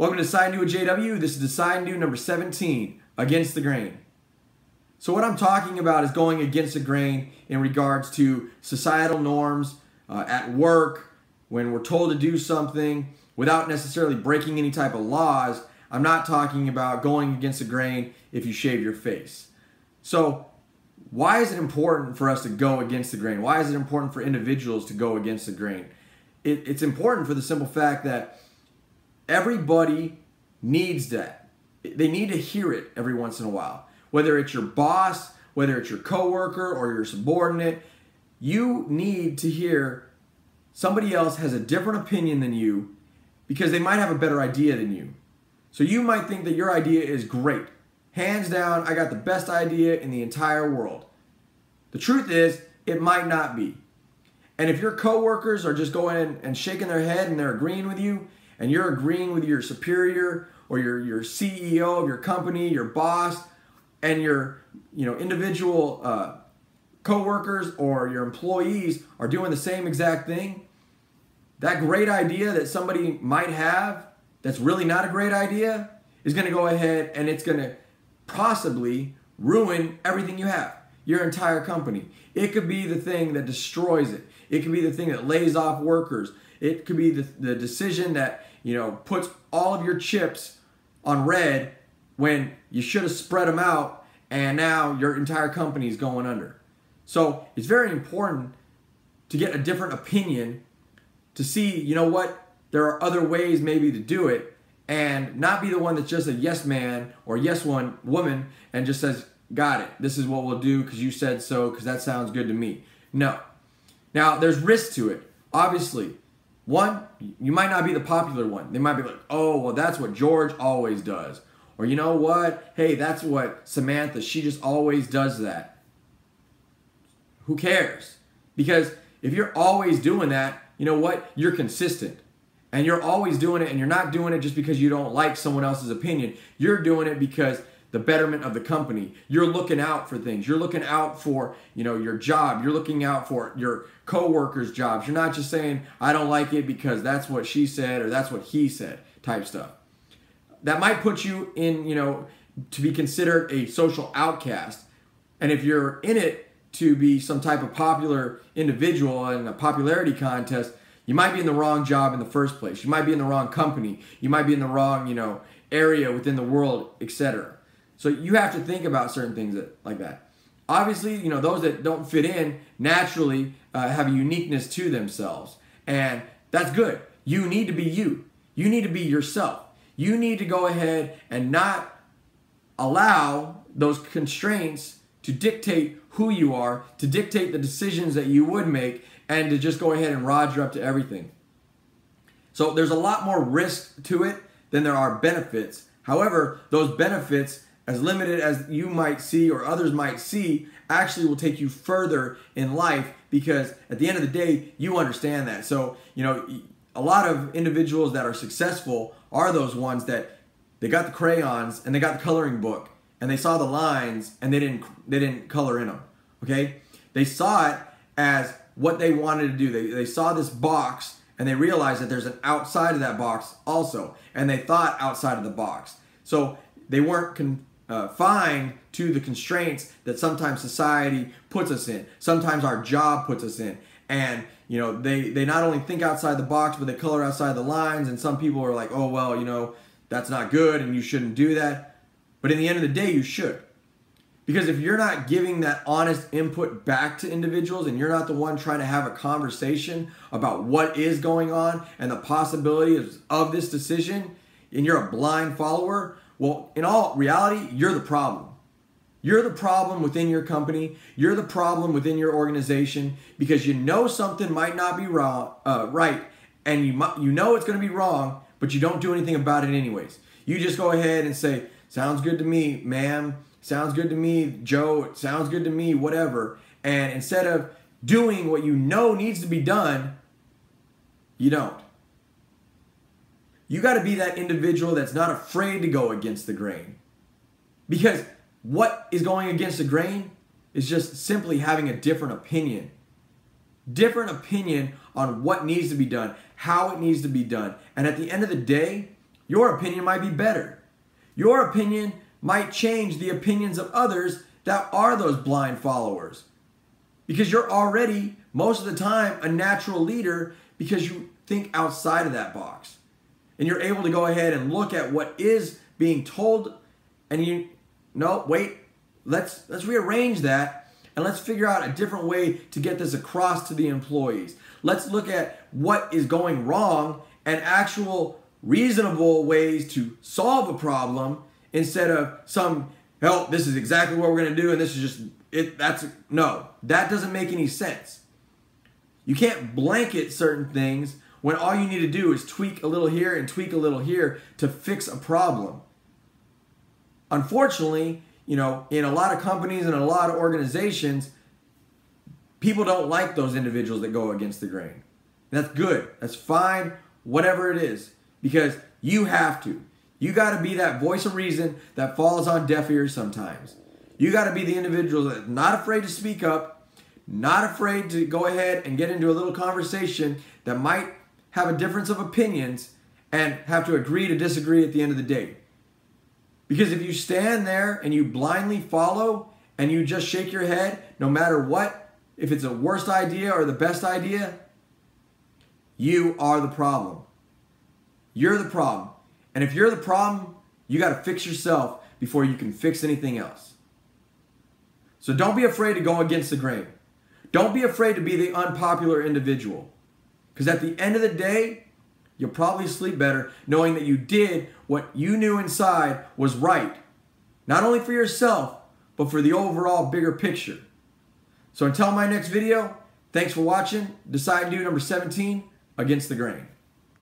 Welcome to Decide and Do with JW. This is Decide and Do number 17, Against the Grain. So what I'm talking about is going against the grain in regards to societal norms, at work, when we're told to do something without necessarily breaking any type of laws. I'm not talking about going against the grain if you shave your face. So why is it important for us to go against the grain? Why is it important for individuals to go against the grain? It's important for the simple fact that everybody needs that. They need to hear it every once in a while. Whether it's your boss, whether it's your coworker or your subordinate, you need to hear somebody else has a different opinion than you because they might have a better idea than you. So you might think that your idea is great. Hands down, I got the best idea in the entire world. The truth is, it might not be. And if your coworkers are just going and shaking their head and they're agreeing with you, and you're agreeing with your superior or your CEO of your company, your boss, and your individual coworkers or your employees are doing the same exact thing, that great idea that somebody might have that's really not a great idea is going to go ahead and it's going to possibly ruin everything you have, your entire company. It could be the thing that destroys it. It could be the thing that lays off workers. It could be the decision that puts all of your chips on red when you should have spread them out and now your entire company is going under. So it's very important to get a different opinion to see, there are other ways maybe to do it and not be the one that's just a yes man or yes woman and just says, got it, this is what we'll do because you said so, because that sounds good to me. No. Now, there's risk to it, obviously. One, you might not be the popular one. They might be like, oh, well, that's what George always does. Or you know what? Hey, that's what Samantha, she just always does that. Who cares? Because if you're always doing that, you know what? You're consistent. And you're always doing it, and you're not doing it just because you don't like someone else's opinion. You're doing it because the betterment of the company. You're looking out for things. You're looking out for, your job. You're looking out for your coworkers' jobs. You're not just saying, I don't like it because that's what she said or that's what he said type stuff. That might put you in, to be considered a social outcast. And if you're in it to be some type of popular individual in a popularity contest, you might be in the wrong job in the first place. You might be in the wrong company. You might be in the wrong, area within the world, etc. So you have to think about certain things like that. Obviously, those that don't fit in naturally have a uniqueness to themselves. And that's good. You need to be you. You need to be yourself. You need to go ahead and not allow those constraints to dictate who you are, to dictate the decisions that you would make, and to just go ahead and roger up to everything. So there's a lot more risk to it than there are benefits. However, those benefits, as limited as you might see or others might see, actually will take you further in life because at the end of the day, you understand that. So, a lot of individuals that are successful are those ones that they got the crayons and they got the coloring book and they saw the lines and they didn't color in them, okay? They saw it as what they wanted to do. They saw this box and they realized that there's an outside of that box also, and they thought outside of the box. So they weren't confined to the constraints that sometimes society puts us in. Sometimes our job puts us in. And, they not only think outside the box, but they color outside the lines. And some people are like, oh, well, that's not good and you shouldn't do that. But in the end of the day, you should. Because if you're not giving that honest input back to individuals and you're not the one trying to have a conversation about what is going on and the possibilities of this decision, and you're a blind follower, well, in all reality, you're the problem. You're the problem within your company. You're the problem within your organization because something might not be wrong, right, and you know it's going to be wrong, but you don't do anything about it anyways. You just go ahead and say, sounds good to me, ma'am. Sounds good to me, Joe. It sounds good to me, whatever. And instead of doing what needs to be done, you don't. You got to be that individual that's not afraid to go against the grain. Because what is going against the grain is just simply having a different opinion. Different opinion on what needs to be done, how it needs to be done. And at the end of the day, Your opinion might be better. Your opinion might change the opinions of others that are those blind followers. Because you're already, most of the time, a natural leader because you think outside of that box. And you're able to go ahead and look at what is being told and let's rearrange that and let's figure out a different way to get this across to the employees. Let's look at what is going wrong and actual reasonable ways to solve a problem instead of some, hell, this is exactly what we're going to do and this is just it. No, that doesn't make any sense. You can't blanket certain things when all you need to do is tweak a little here and tweak a little here to fix a problem. Unfortunately, in a lot of companies and a lot of organizations, people don't like those individuals that go against the grain. And that's good. That's fine, whatever it is, because you have to. You got to be that voice of reason that falls on deaf ears sometimes. You got to be the individual that's not afraid to speak up, not afraid to go ahead and get into a little conversation that might have a difference of opinions and have to agree to disagree at the end of the day. Because if you stand there and you blindly follow and you just shake your head, no matter what, if it's the worst idea or the best idea, you are the problem. You're the problem. And if you're the problem, you got to fix yourself before you can fix anything else. So don't be afraid to go against the grain. Don't be afraid to be the unpopular individual. Because at the end of the day, you'll probably sleep better knowing that you did what you knew inside was right. Not only for yourself, but for the overall bigger picture. So until my next video, thanks for watching. Decide and do number 17, Against the Grain.